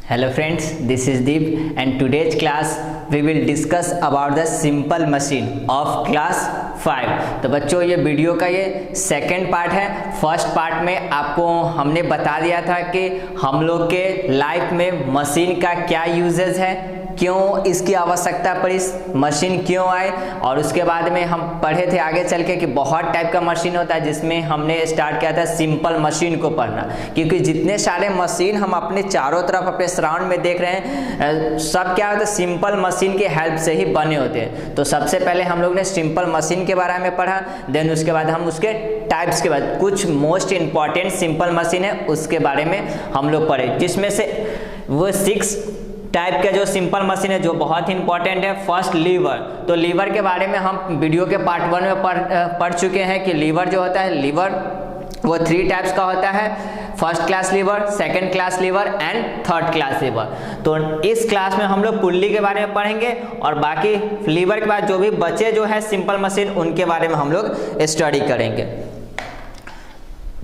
Hello friends, this is Deep and today's class we will discuss about the simple machine of class 5। तो बच्चों ये video का ये second part है। First part में आपको हमने बता दिया था कि हम लोग के लाइफ में मशीन का क्या यूजेस है, क्यों इसकी आवश्यकता पड़ी, मशीन क्यों आए, और उसके बाद में हम पढ़े थे आगे चल के कि बहुत टाइप का मशीन होता है, जिसमें हमने स्टार्ट किया था सिंपल मशीन को पढ़ना। क्योंकि जितने सारे मशीन हम अपने चारों तरफ अपने सराउंड में देख रहे हैं, सब क्या होता है सिंपल मशीन की हेल्प से ही बने होते हैं। तो सबसे पहले हम लोग ने सिंपल मशीन के बारे में पढ़ा, देन उसके बाद हम उसके टाइप्स के बाद कुछ मोस्ट इंपॉर्टेंट सिंपल मशीन है उसके बारे में हम लोग पढ़े, जिसमें से वो 6 टाइप का जो सिंपल मशीन है जो बहुत ही इंपॉर्टेंट है। फर्स्ट लीवर, तो लीवर के बारे में हम वीडियो के पार्ट 1 में पढ़ चुके हैं कि लीवर जो होता है, लीवर वो 3 टाइप्स का होता है, first class lever, second class lever and third class lever. तो इस क्लास में हम लोग पुल्ली के बारे में पढ़ेंगे और बाकी लीवर के बाद जो भी बचे जो है सिंपल मशीन उनके बारे में हम लोग स्टडी करेंगे।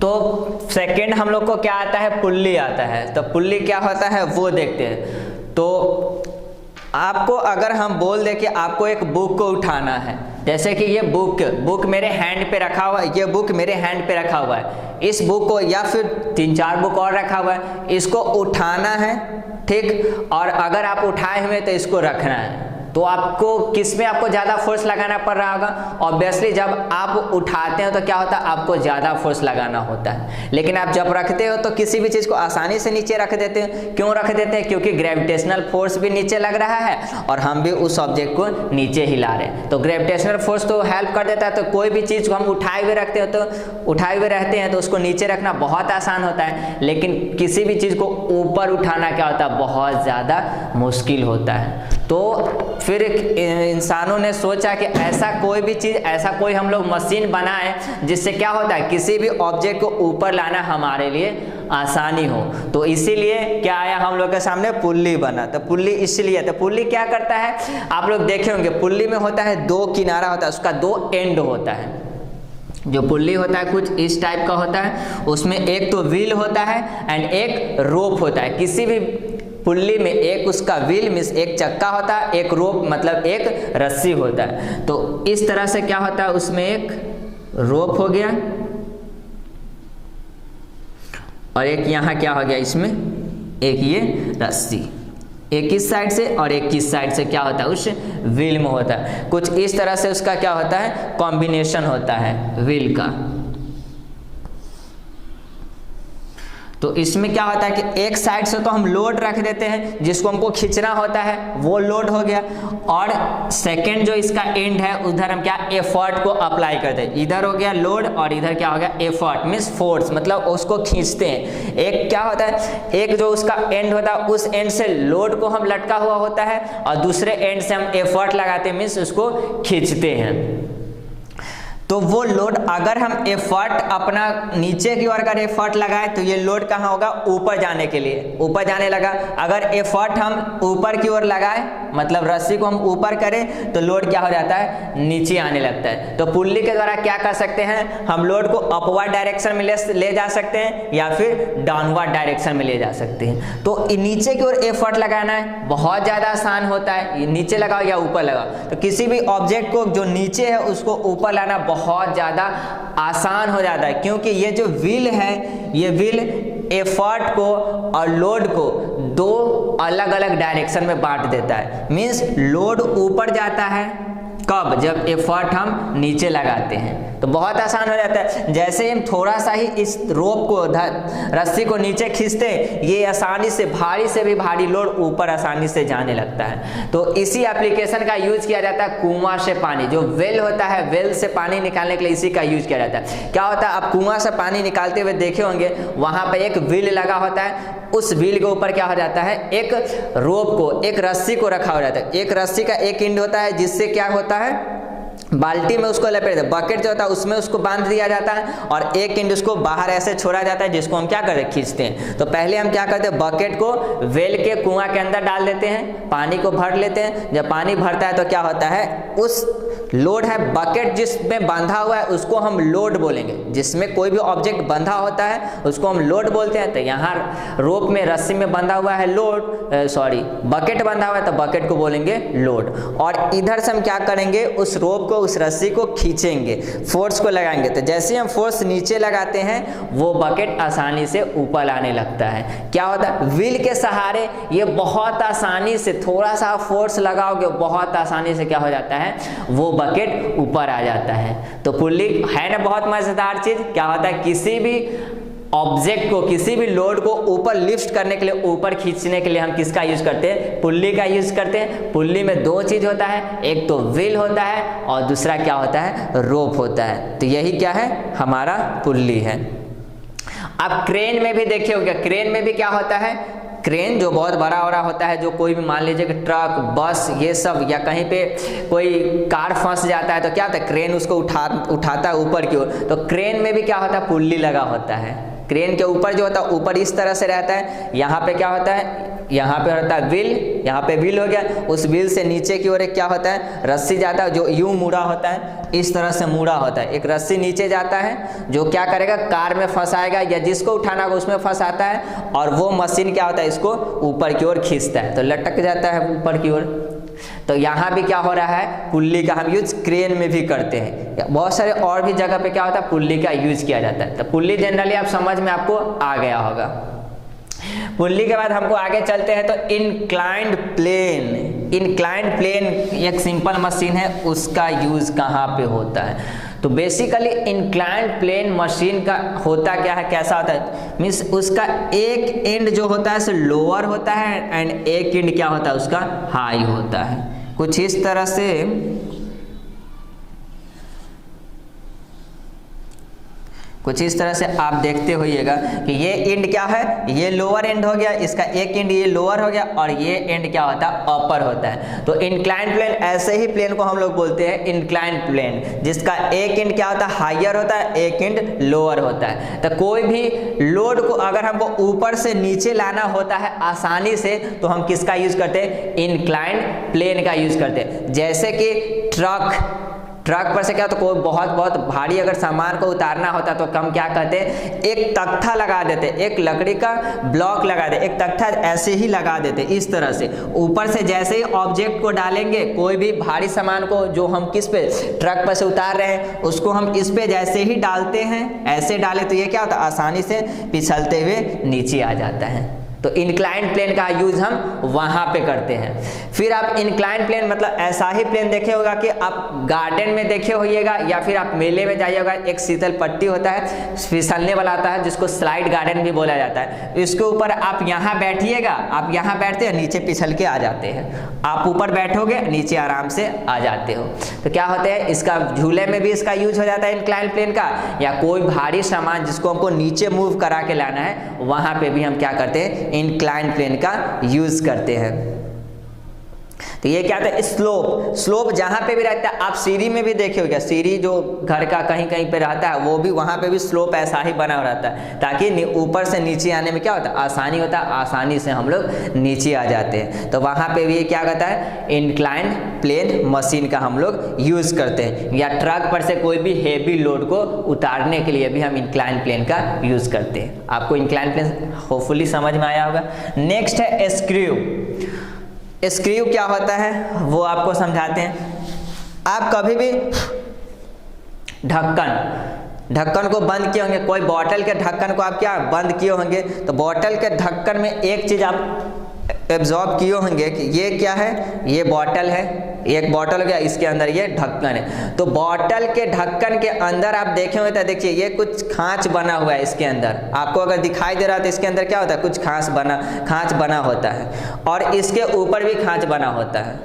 तो सेकंड हम लोग को क्या आता है, पुल्ली आता है। तो पुल्ली क्या होता है वो देखते हैं। तो आपको अगर हम बोल दें कि आपको एक बुक को उठाना है, जैसे कि ये बुक मेरे हैंड पे रखा हुआ है, ये बुक मेरे हैंड पे रखा हुआ है, इस बुक को या फिर 3-4 बुक और रखा हुआ है, इसको उठाना है, ठीक। और अगर आप उठाए हुए तो इसको रखना है, तो आपको किस में आपको ज़्यादा फोर्स लगाना पड़ रहा होगा। ऑब्वियसली जब आप उठाते हो तो क्या होता है, आपको ज़्यादा फोर्स लगाना होता है। लेकिन आप जब रखते हो तो किसी भी चीज़ को आसानी से नीचे रख देते हैं। क्यों रख देते हैं? क्योंकि ग्रेविटेशनल फोर्स भी नीचे लग रहा है और हम भी उस ऑब्जेक्ट को नीचे हिला रहे हैं। तो ग्रेविटेशनल फोर्स तो हेल्प कर देता है। तो कोई भी चीज़ को हम उठाए हुए रखते हो तो उठाए हुए रहते हैं तो उसको नीचे रखना बहुत आसान होता है। लेकिन किसी भी चीज़ को ऊपर उठाना क्या होता है, बहुत ज़्यादा मुश्किल होता है। तो फिर इंसानों ने सोचा कि ऐसा कोई भी चीज़, ऐसा कोई हम लोग मशीन बनाए जिससे क्या होता है किसी भी ऑब्जेक्ट को ऊपर लाना हमारे लिए आसानी हो। तो इसीलिए क्या आया हम लोग के सामने, पुल्ली बना। तो पुल्ली इसलिए, तो पुल्ली क्या करता है, आप लोग देखे होंगे पुल्ली में होता है 2 किनारा होता है, उसका 2 एंड होता है। जो पुल्ली होता है कुछ इस टाइप का होता है, उसमें एक तो व्हील होता है एंड एक रोप होता है। किसी भी पुल्ली में एक उसका व्हील मीन्स एक चक्का होता है, एक रोप मतलब एक रस्सी होता है। तो इस तरह से क्या होता है, उसमें एक रोप हो गया और एक यहाँ क्या हो गया, इसमें एक ये रस्सी, एक इस साइड से और एक इस साइड से क्या होता है उस व्हील में होता है। कुछ इस तरह से उसका क्या होता है, कॉम्बिनेशन होता है व्हील का। तो इसमें क्या होता है कि एक साइड से तो हम लोड रख देते हैं, जिसको हमको खींचना होता है वो लोड हो गया, और सेकंड जो इसका एंड है उधर हम क्या एफर्ट को अप्लाई करते हैं। इधर हो गया लोड और इधर क्या हो गया एफर्ट मीन्स फोर्स, मतलब उसको खींचते हैं। एक क्या होता है, एक जो उसका एंड होता है उस एंड से लोड को हम लटका हुआ होता है और दूसरे एंड से हम एफर्ट लगाते हैं मीन्स उसको खींचते हैं। तो वो लोड अगर हम एफर्ट अपना नीचे की ओर अगर एफर्ट लगाए तो ये लोड कहाँ होगा, ऊपर जाने के लिए, ऊपर जाने लगा। अगर एफर्ट हम ऊपर की ओर लगाए मतलब रस्सी को हम ऊपर करें तो लोड क्या हो जाता है, नीचे आने लगता है। तो पुल्ली के द्वारा क्या कर सकते हैं, हम लोड को अपवर्ड डायरेक्शन में ले जा सकते हैं या फिर डाउनवर्ड डायरेक्शन में ले जा सकते हैं। तो नीचे की ओर एफर्ट लगाना है बहुत ज़्यादा आसान होता है, ये नीचे लगाओ या ऊपर लगाओ। तो किसी भी ऑब्जेक्ट को जो नीचे है उसको ऊपर लाना बहुत ज़्यादा आसान हो जाता है, क्योंकि ये जो व्हील है, ये व्हील एफर्ट को और लोड को 2 अलग अलग डायरेक्शन में बांट देता है। मीन्स लोड ऊपर जाता है कब, जब एफर्ट हम नीचे लगाते हैं। तो बहुत आसान हो जाता है। जैसे हम थोड़ा सा ही इस रोप को रस्सी को नीचे खींचते हैं, ये आसानी से भारी से भी भारी लोड ऊपर आसानी से जाने लगता है। तो इसी एप्लीकेशन का यूज किया जाता है कुआं से पानी, जो वेल होता है, वेल से पानी निकालने के लिए इसी का यूज किया जाता है। क्या होता है, आप कुआं से पानी निकालते हुए देखे होंगे, वहां पर एक व्हील लगा होता है, उस व्हील के ऊपर क्या हो जाता है, एक रोप को, एक रस्सी को रखा हो जाता है। एक रस्सी का एक एंड होता है जिससे क्या होता है, बाल्टी में उसको लपेट दे, बकेट जो होता है उसमें उसको बांध दिया जाता है और एक एंड उसको बाहर ऐसे छोड़ा जाता है, जिसको हम क्या करते हैं, खींचते हैं। तो पहले हम क्या करते हैं, बकेट को वेल के कुआं के अंदर डाल देते हैं, पानी को भर लेते हैं। जब पानी भरता है तो क्या होता है, उस लोड है, बकेट जिसमें बंधा हुआ है उसको हम लोड बोलेंगे। जिसमें कोई भी ऑब्जेक्ट बंधा होता है उसको हम लोड बोलते हैं। तो यहाँ रोप में रस्सी में बंधा हुआ है बकेट बंधा हुआ है तो बकेट को बोलेंगे लोड। और इधर से हम क्या करेंगे, उस रोप को, उस रस्सी को खींचेंगे, फोर्स को लगाएंगे। तो जैसे ही हम फोर्स नीचे लगाते हैं वो बकेट आसानी से ऊपर आने लगता है। क्या होता है, व्हील के सहारे ये बहुत आसानी से, थोड़ा सा फोर्स लगाओगे बहुत आसानी से क्या हो जाता है, वो बकेट ऊपर आ जाता है। तो पुल्ली है ना बहुत मजेदार चीज। क्या होता है, किसी भी ऑब्जेक्ट को, किसी भी लोड को ऊपर लिफ्ट करने के लिए, ऊपर खींचने के लिए हम किसका यूज करते हैं, पुल्ली का यूज करते हैं। पुल्ली में दो चीज होता है, एक तो व्हील होता है और दूसरा क्या होता है, रोप होता है। तो यही क्या है, हमारा पुल्ली है। अब क्रेन में भी देखे होंगे, क्रेन में भी क्या होता है, क्रेन जो बहुत बड़ा हो रहा होता है, जो कोई भी मान लीजिए कि ट्रक, बस, ये सब, या कहीं पे कोई कार फंस जाता है तो क्या होता है, क्रेन उसको उठाता है ऊपर की ओर। तो क्रेन में भी क्या होता है, पुल्ली लगा होता है। क्रेन के ऊपर जो होता है, ऊपर इस तरह से रहता है, यहाँ पे क्या होता है, यहाँ पे होता है व्हील, यहाँ पे व्हील हो गया, उस व्हील से नीचे की ओर एक क्या होता है, रस्सी जाता है जो यूं मुड़ा होता है, इस तरह से मुड़ा होता है। एक रस्सी नीचे जाता है जो क्या करेगा, कार में फंसाएगा या जिसको उठाना होगा उसमें फंसाता है, और वो मशीन क्या होता है, इसको ऊपर की ओर खींचता है तो लटक जाता है ऊपर की ओर। तो यहाँ भी क्या हो रहा है, पुल्ली का हम यूज क्रेन में भी करते हैं। बहुत सारे और भी जगह पे क्या होता है, पुल्ली का यूज किया जाता है। तो पुल्ली जनरली आप समझ में आपको आ गया होगा। पुल्ली के बाद हमको आगे चलते हैं तो इंक्लाइंड प्लेन। इंक्लाइंड प्लेन एक सिंपल मशीन है, उसका यूज कहाँ पे होता है। तो बेसिकली इंक्लाइंड प्लेन मशीन का होता क्या है, कैसा होता है, मीन्स उसका एक एंड जो होता है लोअर होता है एंड एक एंड क्या होता है, उसका हाई होता है। कुछ इस तरह से आप देखते होइएगा कि ये एंड क्या है, ये लोअर एंड हो गया, इसका एक एंड ये लोअर हो गया और ये एंड क्या होता है, अपर होता है। तो इंक्लाइंड प्लेन, ऐसे ही प्लेन को हम लोग बोलते हैं इंक्लाइंड प्लेन, जिसका एक एंड क्या होता है, हायर होता है, एक एंड लोअर होता है। तो कोई भी लोड को अगर हमको ऊपर से नीचे लाना होता है आसानी से, तो हम किसका यूज करते हैं, इंक्लाइंड प्लेन का यूज करते हैं। जैसे कि ट्रक पर से क्या, तो कोई बहुत भारी अगर सामान को उतारना होता तो हम क्या कहते हैं, एक तख्ता लगा देते, एक लकड़ी का ब्लॉक लगा दे, एक तख्ता ऐसे ही लगा देते इस तरह से। ऊपर से जैसे ही ऑब्जेक्ट को डालेंगे, कोई भी भारी सामान को जो हम किस पे, ट्रक पर से उतार रहे हैं, उसको हम इस पे जैसे ही डालते हैं, ऐसे डाले तो ये क्या होता है, आसानी से पिछलते हुए नीचे आ जाता है। तो इंक्लाइंड प्लेन का यूज हम वहां पे करते हैं। फिर आप इंक्लाइंड प्लेन मतलब ऐसा ही प्लेन देखे होगा कि आप गार्डन में देखे होइएगा या फिर आप मेले में जाइएगा, एक शीतल पट्टी होता है, फिसलने वाला आता है, जिसको स्लाइड गार्डन भी बोला जाता है। इसके ऊपर आप यहाँ बैठिएगा, आप यहाँ बैठते हैं, नीचे पिछल के आ जाते हैं, आप ऊपर बैठोगे नीचे आराम से आ जाते हो। तो क्या होते हैं, इसका झूले में भी इसका यूज हो जाता है इंक्लाइंड प्लेन का, या कोई भारी सामान जिसको हमको नीचे मूव करा के लाना है, वहां पे भी हम क्या करते हैं, इंक्लाइंड प्लेन का यूज करते हैं। तो ये क्या है, स्लोप जहां पे भी रहता है, आप सीढ़ी में भी देखे होगा, सीढ़ी जो घर का कहीं कहीं पे रहता है, वो भी वहां पे भी स्लोप ऐसा ही बना रहता है, ताकि ऊपर से नीचे आने में क्या होता है, आसानी होता है, आसानी से हम लोग नीचे आ जाते हैं। तो वहां पे भी क्या कहता है, इंक्लाइंड प्लेन मशीन का हम लोग यूज करते हैं। या ट्रक पर से कोई भी हेवी लोड को उतारने के लिए भी हम इंक्लाइंड प्लेन का यूज करते हैं। आपको इंक्लाइंड प्लेन होपफुली समझ में आया होगा। नेक्स्ट है स्क्रू। स्क्रू क्या होता है वो आपको समझाते हैं। आप कभी भी ढक्कन को बंद किए होंगे, कोई बोतल के ढक्कन को आप क्या बंद किए होंगे, तो बोतल के ढक्कन में एक चीज आप एब्जॉर्ब किए होंगे कि ये क्या है, ये बोतल है, एक बोतल हो गया, इसके अंदर ये ढक्कन है। तो बोतल के ढक्कन के अंदर आप देखे हुए, तो देखिए ये कुछ खांच बना हुआ है, इसके अंदर आपको अगर दिखाई दे रहा है तो इसके अंदर क्या होता है, कुछ खांच बना होता है, और इसके ऊपर भी खांच बना होता है।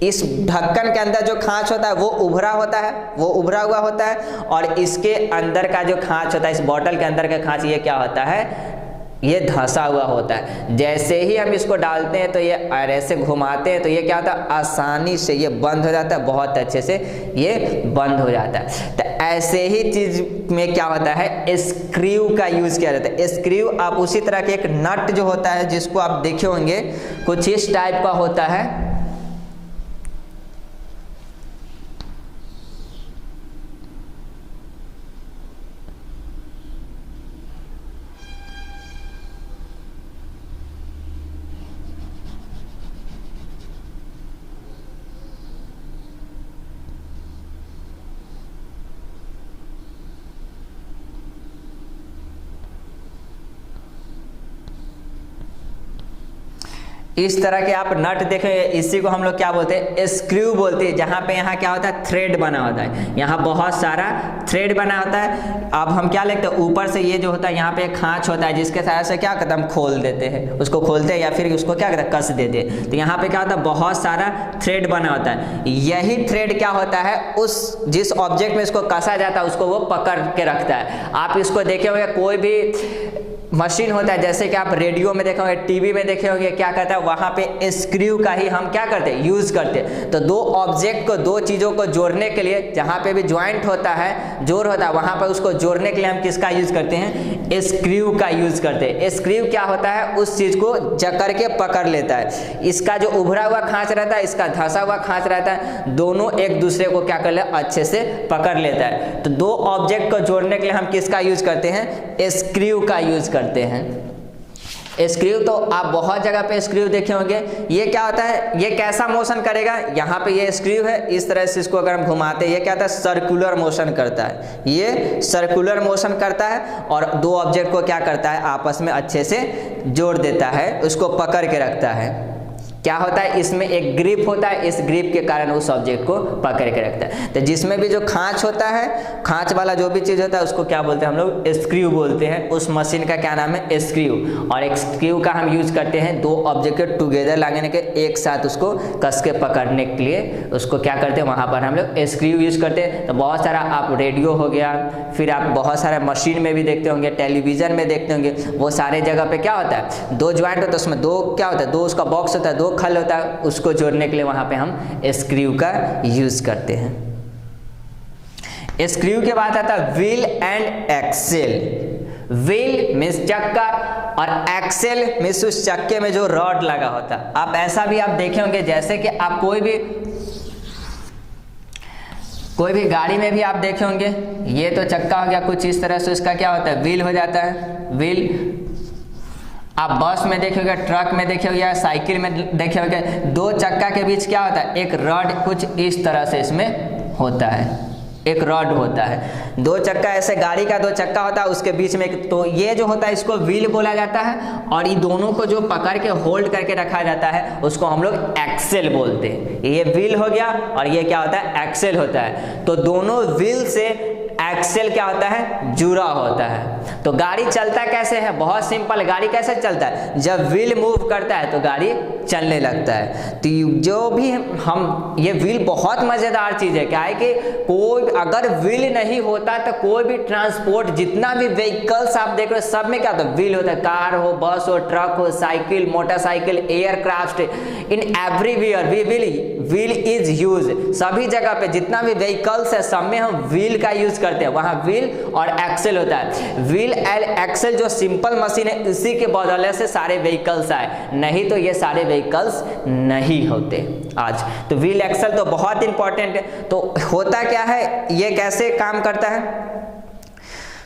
इस ढक्कन के अंदर जो खांच होता है वो उभरा होता है, वो उभरा हुआ होता है, और इसके अंदर का जो खांच होता है, इस बोतल के अंदर का खांच, ये क्या होता है, ये धंसा हुआ होता है। जैसे ही हम इसको डालते हैं तो ये ऐसे घुमाते हैं तो ये क्या होता है, आसानी से ये बंद हो जाता है, बहुत अच्छे से ये बंद हो जाता है। तो ऐसे ही चीज में क्या होता है, स्क्रू का यूज किया जाता है। स्क्रू आप उसी तरह के एक नट जो होता है, जिसको आप देखे होंगे कुछ इस टाइप का होता है, इस तरह के आप नट देखेंगे, इसी को हम लोग क्या बोलते हैं, स्क्रू बोलते हैं। जहाँ पे यहाँ क्या होता है, थ्रेड बना होता है, यहाँ बहुत सारा थ्रेड बना होता है। अब हम क्या लेते हैं, ऊपर से ये जो होता है यहाँ पे एक खांच होता है, जिसके सहायता से क्या करते हैं, हम खोल देते हैं, उसको खोलते हैं या फिर उसको क्या करते हैं, कस देते हैं। तो यहाँ पे क्या होता है, बहुत सारा थ्रेड बना होता है। यही थ्रेड क्या होता है, उस जिस ऑब्जेक्ट में इसको कसा जाता है उसको वो पकड़ के रखता है। आप इसको देखे होंगे, कोई भी मशीन होता है, जैसे कि आप रेडियो में देखे होंगे, टीवी में देखे होंगे, क्या करता है, वहाँ पे स्क्रू का ही हम क्या करते हैं, यूज़ करते हैं। तो दो ऑब्जेक्ट को, दो चीज़ों को जोड़ने के लिए, जहाँ पे भी ज्वाइंट होता है, जोड़ होता है, वहाँ पर उसको जोड़ने के लिए हम किसका यूज़ करते हैं, स्क्रू का यूज़ करते हैं। स्क्रू क्या होता है, उस चीज़ को जकड़ के पकड़ लेता है। इसका जो उभरा हुआ खाँच रहता है, इसका धंसा हुआ खाँच रहता है, दोनों एक दूसरे को क्या कर ले, अच्छे से पकड़ लेता है। तो दो ऑब्जेक्ट को जोड़ने के लिए हम किसका यूज़ करते हैं, स्क्रू का यूज़ करते हैं। स्क्रू तो आप बहुत जगह पे स्क्रू देखे होंगे। ये क्या होता है, ये कैसा मोशन करेगा, यहाँ पे ये स्क्रू है, इस तरह से इसको अगर हम घुमाते हैं, ये क्या होता है, सर्कुलर मोशन करता है। ये सर्कुलर मोशन करता है और दो ऑब्जेक्ट को क्या करता है, आपस में अच्छे से जोड़ देता है, उसको पकड़ के रखता है। क्या होता है, इसमें एक ग्रिप होता है, इस ग्रिप के कारण उस ऑब्जेक्ट को पकड़ के रखता है। तो जिसमें भी जो खांच होता है, खांच वाला जो भी चीज़ होता है, उसको क्या बोलते हैं हम लोग, स्क्रू बोलते हैं। उस मशीन का क्या नाम है, स्क्रू। और एक स्क्रू का हम यूज करते हैं दो ऑब्जेक्ट को टुगेदर लगाने के, एक साथ उसको कस के पकड़ने के लिए उसको क्या करते हैं, वहाँ पर हम लोग स्क्रू यूज करते हैं। तो बहुत सारा आप रेडियो हो गया, फिर आप बहुत सारे मशीन में भी देखते होंगे, टेलीविजन में देखते होंगे, वो सारे जगह पे क्या होता है, दो ज्वाइंट होता है, उसमें दो क्या होता है, दो उसका बॉक्स होता है, दो खल होता है, उसको जोड़ने के लिए वहां पे हम स्क्रू का यूज करते हैं। स्क्रू के बाद आता है wheel and axle. Wheel means चक्का और एक्सेल मीन्स उस चक्के में जो रॉड लगा होता है। आप ऐसा भी आप देखे होंगे, जैसे कि आप कोई भी गाड़ी में भी आप देखे होंगे, ये तो चक्का हो गया, कुछ इस तरह से उसका क्या होता है, व्हील हो जाता है। व्हील आप बस में देखे होंगे, ट्रक में देखे होंगे, साइकिल में देखे होंगे, दो चक्का के बीच क्या होता है, एक रॉड कुछ इस तरह से इसमें होता है, एक रॉड होता है। दो चक्का, ऐसे गाड़ी का दो चक्का होता है, उसके बीच में एक, तो ये जो होता है इसको व्हील बोला जाता है। और ये दोनों को जो पकड़ के होल्ड करके रखा जाता है उसको हम लोग एक्सेल बोलते हैं। ये व्हील हो गया और ये क्या होता है, एक्सेल होता है। तो दोनों व्हील से एक्सेल क्या होता है, जुड़ा होता है। तो गाड़ी चलता कैसे है, बहुत सिंपल। गाड़ी कैसे चलता है, जब व्हील मूव करता है तो गाड़ी चलने लगता है। तो जो भी हम, ये व्हील बहुत मजेदार चीज है। क्या है कि कोई अगर व्हील नहीं होता तो कोई भी ट्रांसपोर्ट, जितना भी व्हीकल्स आप देख रहे हो, सब में क्या होता है, व्हील होता है। कार हो, बस हो, ट्रक हो, cycle, motorcycle, aircraft, in everywhere wheel is use. सभी जगह पे जितना भी व्हीकल्स है सब में हम व्हील का यूज करते हैं। वहां व्हील और एक्सेल होता है। व्हील एंड एक्सेल जो सिंपल मशीन है, इसी के बदले से सारे व्हीकल्स आए, नहीं तो ये सारे व्हीकल्स नहीं होते आज। तो व्हील एक्सेल तो बहुत इंपॉर्टेंट है। तो होता क्या है, ये कैसे काम करता है,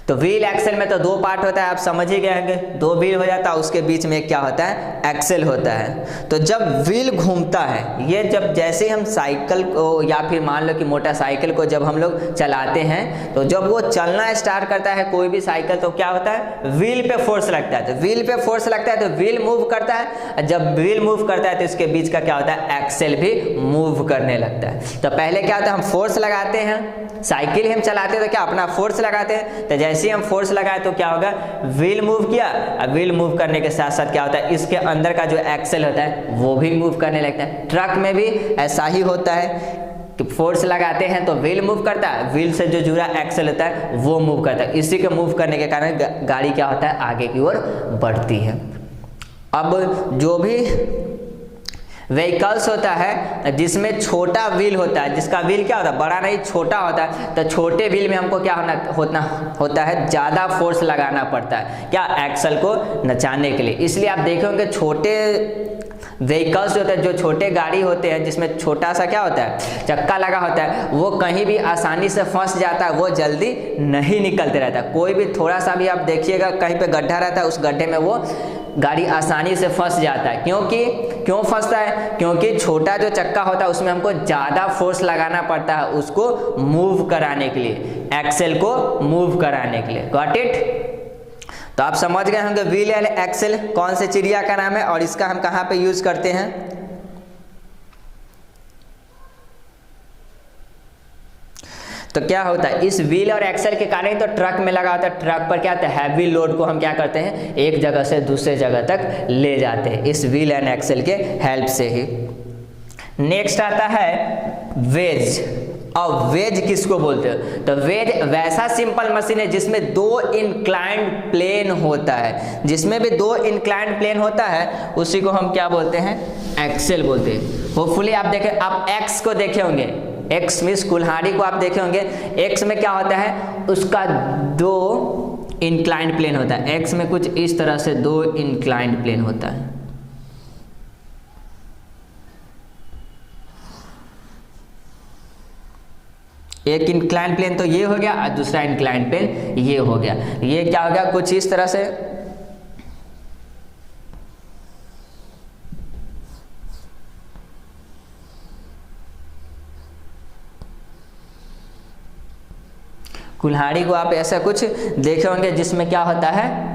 तो व्हील एक्सेल में तो दो पार्ट होता है, आप समझ ही गए होंगे। दो व्हील हो जाता है, उसके बीच में क्या होता है, एक्सेल होता है। तो जब व्हील घूमता है, ये जब जैसे हम साइकिल को या फिर मान लो कि मोटरसाइकिल को जब हम लोग चलाते हैं, तो जब वो चलना स्टार्ट करता है कोई भी साइकिल, तो क्या होता है, व्हील पे फोर्स लगता है। तो व्हील पे फोर्स लगता है तो व्हील मूव करता है। जब व्हील मूव करता है तो इसके बीच का क्या होता है, एक्सेल भी मूव करने लगता है। तो पहले क्या होता है, हम फोर्स लगाते हैं, साइकिल हम चलाते हैं तो क्या अपना फोर्स लगाते हैं। तो जैसे हम फोर्स लगाए तो क्या होगा, व्हील मूव किया। अब व्हील मूव करने के साथ साथ क्या होता है, इसके अंदर का जो एक्सेल होता है वो भी मूव करने लगता है। ट्रक में भी ऐसा ही होता है कि फोर्स लगाते हैं तो व्हील मूव करता है, व्हील से जो जुड़ा एक्सेल होता है वो मूव करता है। इसी के मूव करने के कारण गाड़ी क्या होता है, आगे की ओर बढ़ती है। अब जो भी व्हीकल्स होता है जिसमें छोटा व्हील होता है, जिसका व्हील क्या होता है, बड़ा नहीं छोटा होता है, तो छोटे व्हील में हमको क्या होता है, ज़्यादा फोर्स लगाना पड़ता है, क्या, एक्सेल को नचाने के लिए। इसलिए आप देखेंगे छोटे व्हीकल्स होते हैं, जो छोटे गाड़ी होते हैं जिसमें छोटा सा क्या होता है, चक्का लगा होता है, वो कहीं भी आसानी से फंस जाता है, वो जल्दी नहीं निकलते रहता। कोई भी थोड़ा सा भी आप देखिएगा कहीं पे गड्ढा रहता है, उस गड्ढे में वो गाड़ी आसानी से फंस जाता है। क्यों फंसता है, क्योंकि छोटा जो चक्का होता है उसमें हमको ज़्यादा फोर्स लगाना पड़ता है उसको मूव कराने के लिए, एक्सेल को मूव कराने के लिए। Got it. तो आप समझ गए होंगे व्हील एंड एक्सेल कौन से चिड़िया का नाम है और इसका हम कहाँ पे यूज करते हैं। तो क्या होता है इस व्हील और एक्सेल के कारण तो ट्रक में लगा होता है, ट्रक पर क्या होता है हैवी लोड को हम क्या करते हैं एक जगह से दूसरे जगह तक ले जाते हैं इस व्हील एंड एक्सेल के हेल्प से ही। नेक्स्ट आता है वेज। अब वेज किसको बोलते हैं, तो वेज वैसा सिंपल मशीन है जिसमें दो इंक्लाइंड प्लेन होता है, जिसमें भी दो इंक्लाइंड प्लेन होता है उसी को हम क्या बोलते हैं, एक्सेल बोलते हैं। होपफुली आप देखें, आप एक्स को देखे होंगे, एक्स मीन्स कुल्हाड़ी को आप देखे होंगे। एक्स में क्या होता है, उसका दो इंक्लाइंड प्लेन होता है, एक्स में कुछ इस तरह से दो इंक्लाइंड प्लेन होता है। एक इंक्लाइंड प्लेन तो ये हो गया और दूसरा इंक्लाइंड प्लेन ये हो गया। ये क्या हो गया, कुछ इस तरह से कुल्हाड़ी को आप ऐसा कुछ देखे होंगे जिसमें क्या होता है,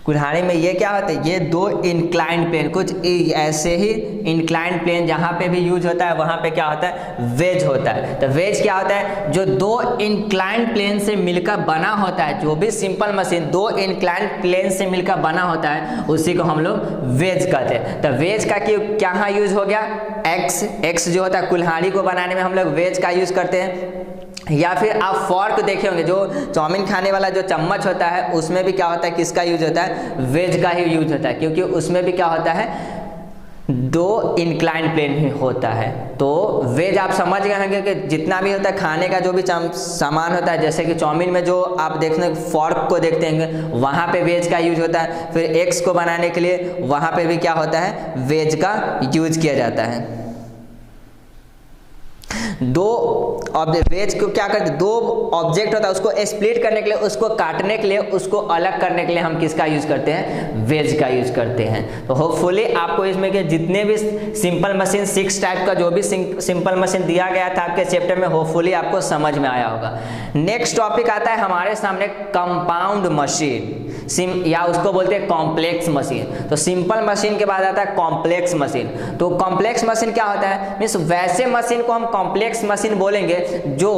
कुल्हाड़ी में ये क्या होता है, ये दो इंक्लाइंड प्लेन, कुछ ऐसे ही इंक्लाइंड प्लेन जहाँ पे भी यूज होता है वहाँ पे क्या होता है, वेज होता है। तो वेज क्या होता है, जो दो इंक्लाइंड प्लेन से मिलकर बना होता है, जो भी सिंपल मशीन दो इंक्लाइंड प्लेन से मिलकर बना होता है उसी को हम लोग वेज कहते हैं। तो वेज का क्या यूज हो गया, एक्स, एक्स जो होता है कुल्हाड़ी को बनाने में हम लोग वेज का यूज करते हैं। या फिर आप फॉर्क देखे होंगे, जो चाउमीन खाने वाला जो चम्मच होता है उसमें भी क्या होता है, किसका यूज होता है, वेज का ही यूज होता है, क्योंकि उसमें भी क्या होता है, दो इंक्लाइंड प्लेन ही होता है। तो वेज आप समझ गए होंगे कि जितना भी होता है खाने का जो भी सामान होता है, जैसे कि चाउमीन में जो आप देखने फॉर्क को देखते हैं वहाँ पे वेज का यूज होता है। फिर एग्स को बनाने के लिए वहाँ पे भी क्या होता है, वेज का यूज किया जाता है। दो वेज को क्या करते, दो ऑब्जेक्ट होता है उसको स्प्लिट करने के लिए, उसको काटने के लिए, उसको अलग करने के लिए हम किसका यूज करते हैं, वेज का यूज करते हैं। तो होपफुली आपको इसमें के जितने भी सिंपल मशीन 6 टाइप का जो भी सिंपल मशीन दिया गया था आपके चैप्टर में, होपफुली आपको समझ में आया होगा। नेक्स्ट टॉपिक आता है हमारे सामने कंपाउंड मशीन, या उसको बोलते हैं कॉम्प्लेक्स मशीन। तो सिंपल मशीन के बाद आता है कॉम्प्लेक्स मशीन। तो कॉम्प्लेक्स मशीन क्या होता है, मीन्स वैसे मशीन को हम कॉम्प्लेक्स मशीन बोलेंगे जो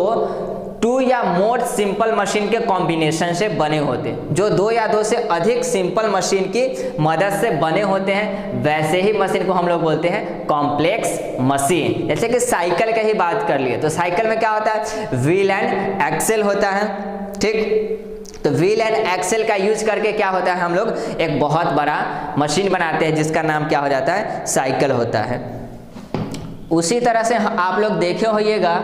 2 या मोर सिंपल मशीन के कॉम्बिनेशन से बने होते हैं, जो 2 या 2 से अधिक सिंपल मशीन की मदद से बने होते हैं, वैसे ही मशीन को हम लोग बोलते हैं कॉम्प्लेक्स मशीन। जैसे कि साइकिल का ही बात कर लिए, तो साइकिल में क्या होता है, व्हील एंड एक्सेल होता है, ठीक। तो व्हील एंड एक्सेल का यूज करके क्या होता है, हम लोग एक बहुत बड़ा मशीन बनाते हैं जिसका नाम क्या हो जाता है, साइकिल होता है। उसी तरह से आप लोग देखे होइएगा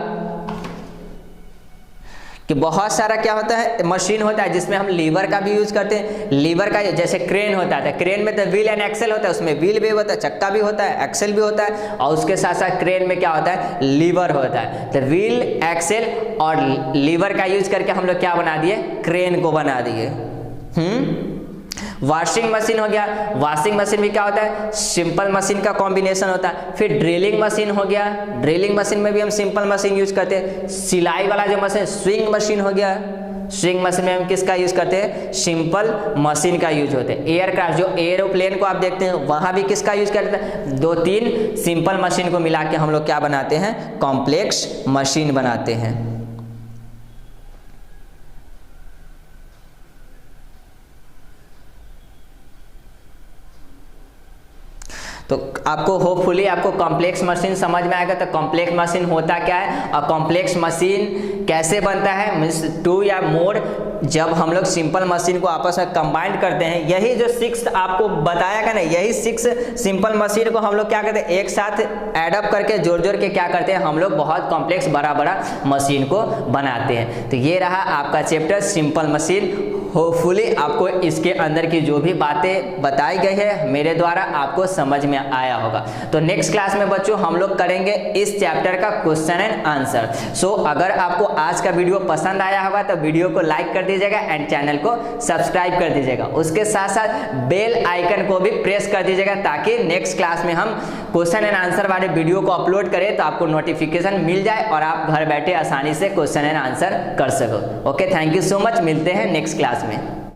कि बहुत सारा क्या होता है, मशीन होता है जिसमें हम लीवर का भी यूज करते हैं। लीवर का जैसे क्रेन होता है, तो क्रेन में तो व्हील एंड एक्सेल होता है, उसमें व्हील भी होता है, चक्का भी होता है, एक्सेल भी होता है, और उसके साथ साथ क्रेन में क्या होता है, लीवर होता है। तो व्हील, एक्सेल और लीवर का यूज करके हम लोग क्या बना दिए, क्रेन को बना दिए। वॉशिंग मशीन हो गया, वॉशिंग मशीन भी क्या होता है, सिंपल मशीन का कॉम्बिनेशन होता है। फिर ड्रिलिंग मशीन हो गया, ड्रिलिंग मशीन में भी हम सिंपल मशीन यूज करते हैं। सिलाई वाला जो मशीन, स्विंग मशीन हो गया, स्विंग मशीन में हम किसका यूज करते हैं, सिंपल मशीन का यूज होता है। एयरक्राफ्ट, जो एरोप्लेन को आप देखते हैं वहां भी किसका यूज करते हैं, 2-3 सिंपल मशीन को मिला के हम लोग क्या बनाते हैं, कॉम्प्लेक्स मशीन बनाते हैं। तो आपको होपफुली आपको कॉम्प्लेक्स मशीन समझ में आएगा। तो कॉम्प्लेक्स मशीन होता क्या है और कॉम्प्लेक्स मशीन कैसे बनता है, मीन्स 2 या मोर जब हम लोग सिंपल मशीन को आपस में कंबाइन करते हैं, यही जो 6 आपको बताया गया ना, यही 6 सिंपल मशीन को हम लोग क्या करते हैं, एक साथ एडअप करके जोड़ के क्या करते हैं, हम लोग बहुत कॉम्प्लेक्स बड़ा मशीन को बनाते हैं। तो ये रहा आपका चैप्टर सिंपल मशीन। होपफुली आपको इसके अंदर की जो भी बातें बताई गई है मेरे द्वारा आपको समझ में आया होगा। तो नेक्स्ट क्लास में बच्चों हम लोग करेंगे इस चैप्टर का क्वेश्चन एंड आंसर। सो अगर आपको आज का वीडियो पसंद आया होगा तो वीडियो को लाइक कर दीजिएगा एंड चैनल को सब्सक्राइब कर दीजिएगा। उसके साथ साथ बेल आइकन को भी प्रेस कर दीजिएगा ताकि नेक्स्ट क्लास में हम क्वेश्चन एंड आंसर वाले वीडियो को अपलोड करें तो आपको नोटिफिकेशन मिल जाए और आप घर बैठे आसानी से क्वेश्चन एंड आंसर कर सको। Okay, thank you so much. मिलते हैं नेक्स्ट क्लास में।